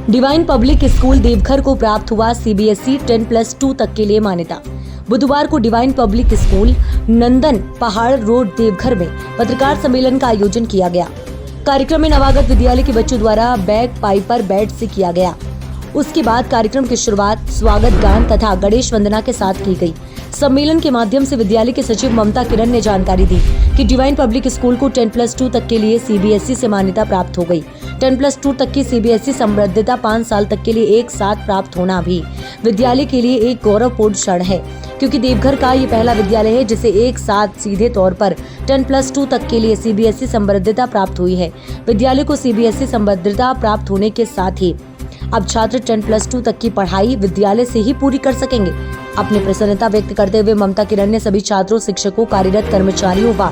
Divine public school Deoghar को प्राप्त हुआ सीबीएसई 10+2 तक के लिए मान्यता। बुधवार को डिवाइन पब्लिक स्कूल नंदन पहाड़ रोड देवघर में पत्रकार सम्मेलन का आयोजन किया गया। कार्यक्रम में नवागत विद्यालय के बच्चों द्वारा बैग पाइपर बैट से किया गया। उसके बाद कार्यक्रम की शुरुआत स्वागत गान तथा गणेश वंदना के साथ की गई। सम्मेलन के माध्यम से विद्यालय के सचिव ममता किरण ने जानकारी दी कि डिवाइन पब्लिक स्कूल को 10+2 तक के लिए सीबीएसई से मान्यता प्राप्त हो गई। 10+2 तक की सीबीएसई संबद्धता 5 साल तक के लिए एक साथ प्राप्त होना भी विद्यालय के लिए एक गौरवपूर्ण क्षण है, क्योंकि देवघर का ये पहला विद्यालय है जिसे एक साथ सीधे तौर पर 10+2 तक के लिए सीबीएसई संबद्धता प्राप्त हुई है। विद्यालय को सीबीएसई संबद्धता प्राप्त होने के साथ ही अब छात्र 10+2 तक की पढ़ाई विद्यालय से ही पूरी कर सकेंगे। अपनी प्रसन्नता व्यक्त करते हुए ममता किरण ने सभी छात्रों, शिक्षकों, कार्यरत कर्मचारियों व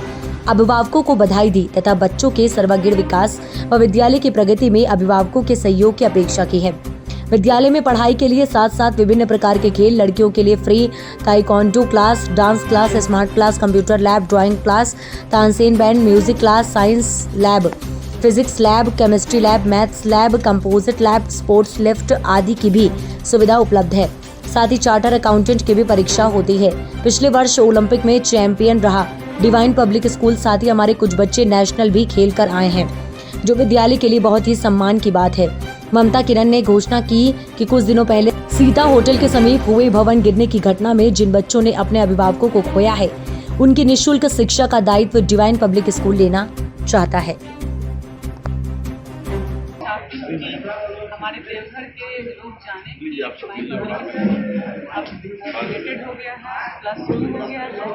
अभिभावकों को बधाई दी तथा बच्चों के सर्वांगीण विकास व विद्यालय की प्रगति में अभिभावकों के सहयोग की अपेक्षा की है। विद्यालय में पढ़ाई के लिए साथ साथ विभिन्न प्रकार के खेल, लड़कियों के लिए free taekwondo class, dance class, smart class, computer lab, drawing class, Tansen band, music class, science lab, physics lab, chemistry lab, maths lab, composite lab, sports lift आदि की भी सुविधा उपलब्ध है। साथ ही चार्टर अकाउंटेंट की भी परीक्षा होती है। पिछले वर्ष ओलंपिक में चैंपियन रहा डिवाइन पब्लिक स्कूल, साथ ही हमारे कुछ बच्चे नेशनल भी खेल कर आए हैं, जो विद्यालय के लिए बहुत ही सम्मान की बात है। ममता किरण ने घोषणा की कि कुछ दिनों पहले सीता होटल के समीप हुए भवन गिरने की घटना में जिन बच्चों ने अपने अभिभावकों को खोया है, उनकी निःशुल्क शिक्षा का दायित्व डिवाइन पब्लिक स्कूल लेना चाहता है। हमारे देवघर के लोग जाने कि डिवाइन पब्लिक स्कूल अब रिलेटेड हो गया है, +2 हो गया है। तो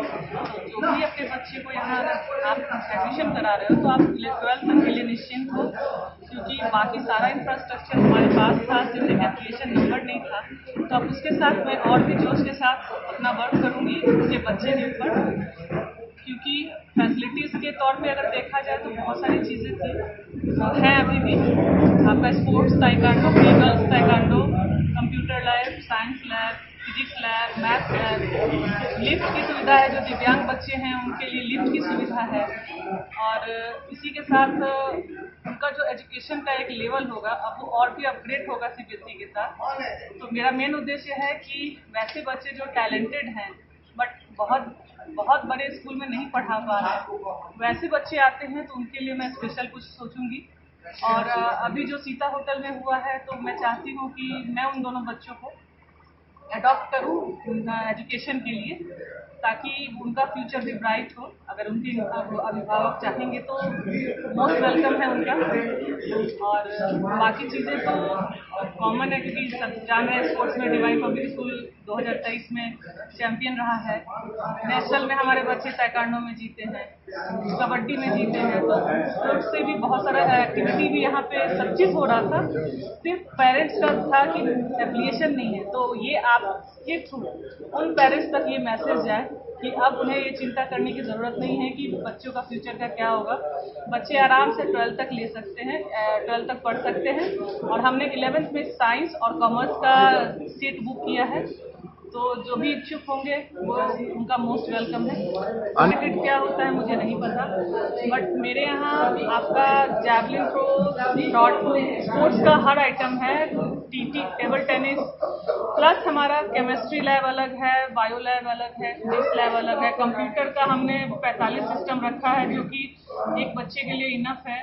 जो भी अपने बच्चे को यहाँ आप एडमिशन करा रहे हो तो आप 12th तक के लिए निश्चिंत हो, क्योंकि बाकी सारा इंफ्रास्ट्रक्चर हमारे पास था, सिर्फ एक एप्लीकेशन नंबर नहीं था। तो अब उसके साथ मैं और भी जोश के साथ अपना वर्क करूँगी उसके बच्चे के ऊपर, क्योंकि फैसिलिटीज़ के तौर पे अगर देखा जाए तो बहुत सारी चीज़ें थी हैं अभी भी। आपका sports taekwondo, girls taekwondo, computer lab, science lab, physics lab, maths lab, lift की सुविधा है। जो दिव्यांग बच्चे हैं उनके लिए लिफ्ट की सुविधा है। और इसी के साथ उनका जो एजुकेशन का एक लेवल होगा अब वो और भी अपग्रेड होगा सीबीएसई के साथ। तो मेरा मेन उद्देश्य है कि वैसे बच्चे जो टैलेंटेड हैं बट बहुत बड़े स्कूल में नहीं पढ़ा पा रहे, वैसे बच्चे आते हैं तो उनके लिए मैं स्पेशल कुछ सोचूंगी। और अभी जो सीता होटल में हुआ है तो मैं चाहती हूँ कि मैं उन दोनों बच्चों को अडॉप्ट करूँ एजुकेशन के लिए, ताकि उनका फ्यूचर भी ब्राइट हो। अगर उनके अभिभावक चाहेंगे तो मोस्ट वेलकम है उनका। और बाकी चीज़ें तो कॉमन है, क्योंकि सब जान रहे हैं स्पोर्ट्स में डिवाइन पब्लिक स्कूल 2023 में चैंपियन रहा है। नेशनल में हमारे बच्चे ताइक्वांडो में जीते हैं, कबड्डी में जीते हैं। तो स्पोर्ट्स से भी बहुत सारा एक्टिविटी भी यहाँ पे सब चीज़ हो रहा था, सिर्फ पेरेंट्स का था कि एप्लीकेशन नहीं है। तो ये आपके थ्रू उन पेरेंट्स तक ये मैसेज जाए कि अब उन्हें ये चिंता करने की ज़रूरत नहीं है कि बच्चों का फ्यूचर का क्या होगा। बच्चे आराम से 12th तक ले सकते हैं, 12th तक पढ़ सकते हैं। और हमने 11th में साइंस और कॉमर्स का सीट बुक किया है, तो जो भी इच्छुक होंगे वो उनका मोस्ट वेलकम है। अनलिमिटेड क्या होता है मुझे नहीं पता, बट मेरे यहाँ आपका javelin throw, shot put, sports का हर आइटम है। टीटी, टेबल टेनिस, प्लस हमारा केमिस्ट्री लैब अलग है, बायो लैब अलग है, फिजिक्स लैब अलग है। कंप्यूटर का हमने 45 सिस्टम रखा है, जो कि एक बच्चे के लिए इनफ है।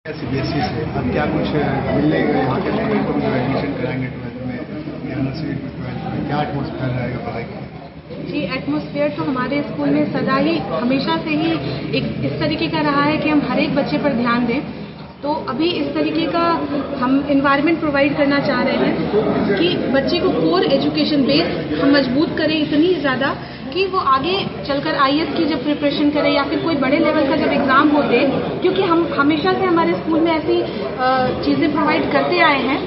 सीबीएसई से अब क्या कुछ मिलेगा यहाँ के स्टूडेंट को जो एडमिशन कराएंगे 12th में या नर्सरी टू 12th में, क्या एटमॉस्फेयर रहेगा पढ़ाई का? जी, एटमॉस्फेयर तो हमारे स्कूल में सदा ही हमेशा से ही एक इस तरीके का रहा है कि हम हर एक बच्चे पर ध्यान दें। तो अभी इस तरीके का हम इन्वायरमेंट प्रोवाइड करना चाह रहे हैं कि बच्चे को कोर एजुकेशन बेस हम मजबूत करें इतनी ज़्यादा कि वो आगे चलकर आईएएस की जब प्रिपरेशन करे या फिर कोई बड़े लेवल का जब एग्ज़ाम हो दे, क्योंकि हम हमेशा से हमारे स्कूल में ऐसी चीज़ें प्रोवाइड करते आए हैं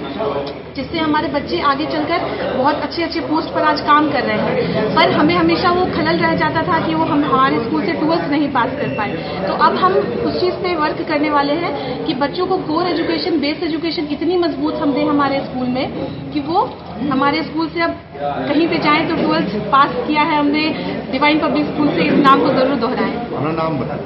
जिससे हमारे बच्चे आगे चलकर बहुत अच्छे पोस्ट पर आज काम कर रहे हैं। पर हमें हमेशा वो खलल रह जाता था कि वो हम हमारे स्कूल से 12th नहीं पास कर पाए। तो अब हम उस चीज़ पे वर्क करने वाले हैं कि बच्चों को कोर एजुकेशन, बेस एजुकेशन इतनी मजबूत हम दें हमारे स्कूल में कि वो हमारे स्कूल से अब कहीं पे जाएं तो 12th पास किया है हमने डिवाइन पब्लिक स्कूल से, इस नाम को जरूर दोहराएं। अपना नाम बताएं।